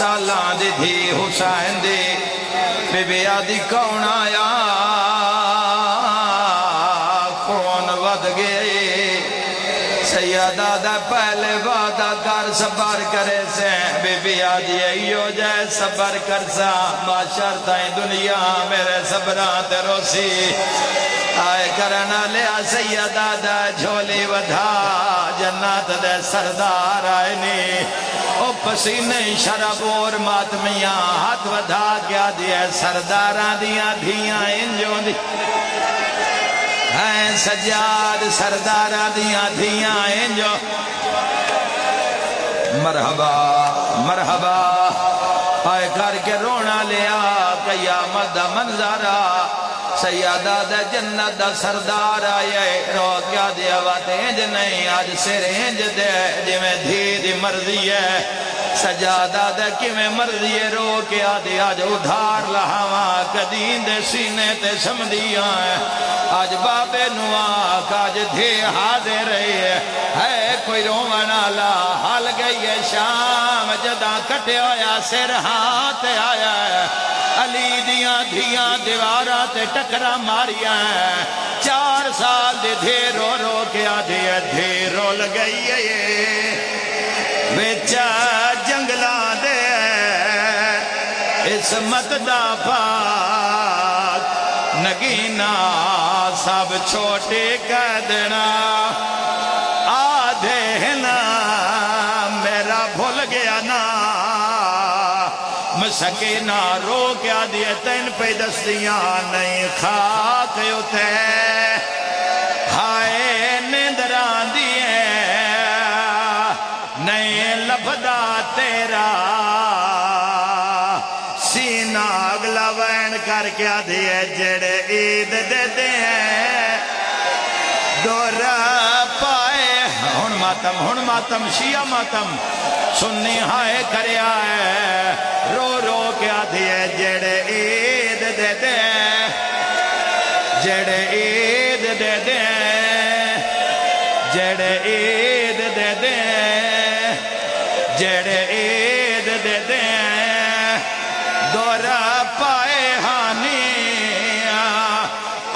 سالاں دی دھی حسین دی be be آدھی کون آیا کون ود گئے سیدہ دا پہلے وعدہ کر صبر کرے سے بی بی آدھی ایو جائے صبر کر سا معاشر تائیں دنیا میرے صبران تے روسی آئے کرنا لیا سیدہ دا جھولی ودھا جنات دے سردار آئے نی او پسینے شرب اور ماتمیاں ہاتھ ودھا کیا دیئے سرداراں دیاں دھیاں انجوں دی ہیں سجاد سرداراں دیاں دھیاں انجوں مرحبا مرحبا آئے کر کے رونا لیا قیامت دا منظرہ سیادہ دا جنت دا سردار آئے رو کیا دیا واتے انج نہیں آج سر انج دے جی میں دھی دی مرضی ہے سجادہ دے کی میں مرضی ہے رو کیا دیا آج ادھار لہاواں قدین دے سینے تے سمدیاں ہے آج بابے نواک آج دھی حاضر رہی ہے کوئی رومنا لا حال گئی ہے شام جدہ کٹے ہویا سر ہاتھ آیا ہے علی دیاں دھیاں دیوارہ تے ٹکرا ماریا ہیں 4 سال دے دھے رو رو کے آدھے دھے رول گئی ہے بیچا جنگلان دے عصمت دا پاک نگینا سب چھوٹے کہہ دینا آدھے نا میرا بھول گیا نا مسکینہ رو کیا دیئے تین پہ دستیاں نہیں خاک ہوتے ہائے نیندران دیئے نہیں لفدہ تیرا سینہ اگلا وین کر کیا دیئے جڑے عید دے دیئے دور پائے ہن ماتم شیعہ ماتم سنی ہائے کریا ہے رو رو کیا دیئے جڑے عید دے دے جڑے عید دے دے جڑے عید دے دے جڑے عید دے دے دورہ پائے ہانی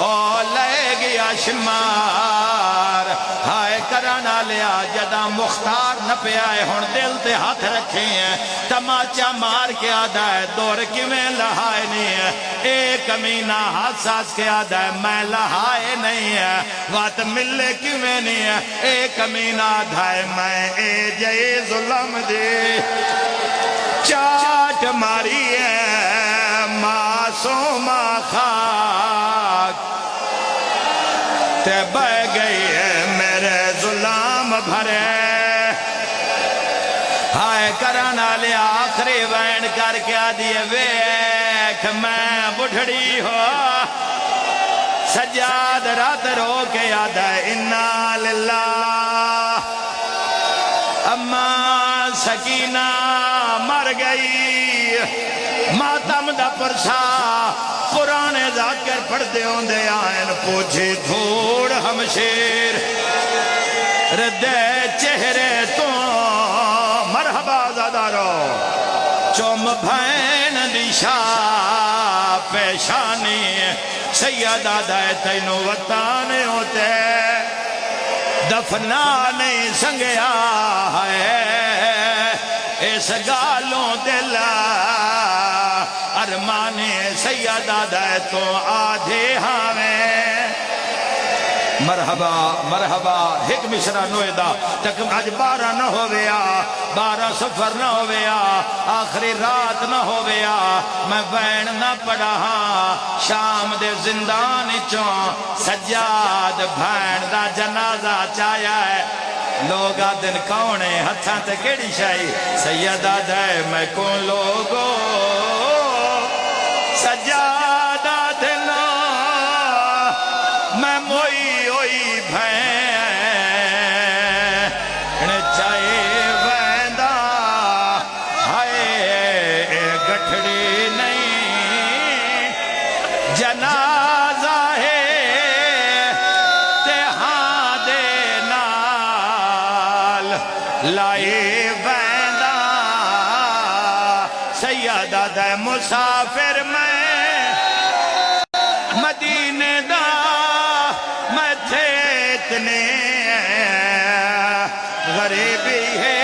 او لے گیا شمار ہائے کرانا لیا جدہ مختار نہ پہ آئے ہون دل تے ہاتھ رکھے ہیں تماچا مار کے آدھا ہے دور کی میں لہائے نہیں ہے ایک امینہ حساس کے آدھا ہے میں لہائے نہیں ہے وات ملے کی میں نہیں ہے ایک امینہ آدھا ہے میں اے جائے ظلم دے چاٹ ماری ہے معصوم خاک تے بہ گئی ہے میرے ظلم بھرے ہائے کرانا لیا آخری وین کر کے آدھیے ویکھ میں بڑھڑی ہو سجاد رات رو کے آدھا ہے انا للہ اماں سکینہ مر گئی ماتم دا پرسا قرآن ذاکر پڑھ دے ہوں دے آئین پوچھے دھوڑ ہمشیر ردے چہرے تو مرحبا زادارو چوم بھین دیشا پیشانی سیدہ دائے تینو وطانے ہوتے دفنا نہیں سنگیا ہے اس گالوں دلا ارمانے سیدہ دائے تو آدھے ہاویں مرحبا مرحبا ایک مشرہ نویدہ تک آج 12 نہ ہو گیا 12 سفر نہ ہو گیا آخری رات نہ ہو گیا میں وین نہ پڑا ہاں شام دے زندان چوں سجاد بھین دا جنازہ چایا ہے لوگا دن کونے ہتھاں تے کیڑی شائی سیدہ دائے میں کون لوگو سجادہ دن میں موئی ہوئی بھین چاہے ویندہ ہائے گٹھڑی نہیں جنازہ ہے تہاں دے نال لائے ویندہ سیادہ دا مسافر میں مدینے دا میں تھے اتنے غریبی ہے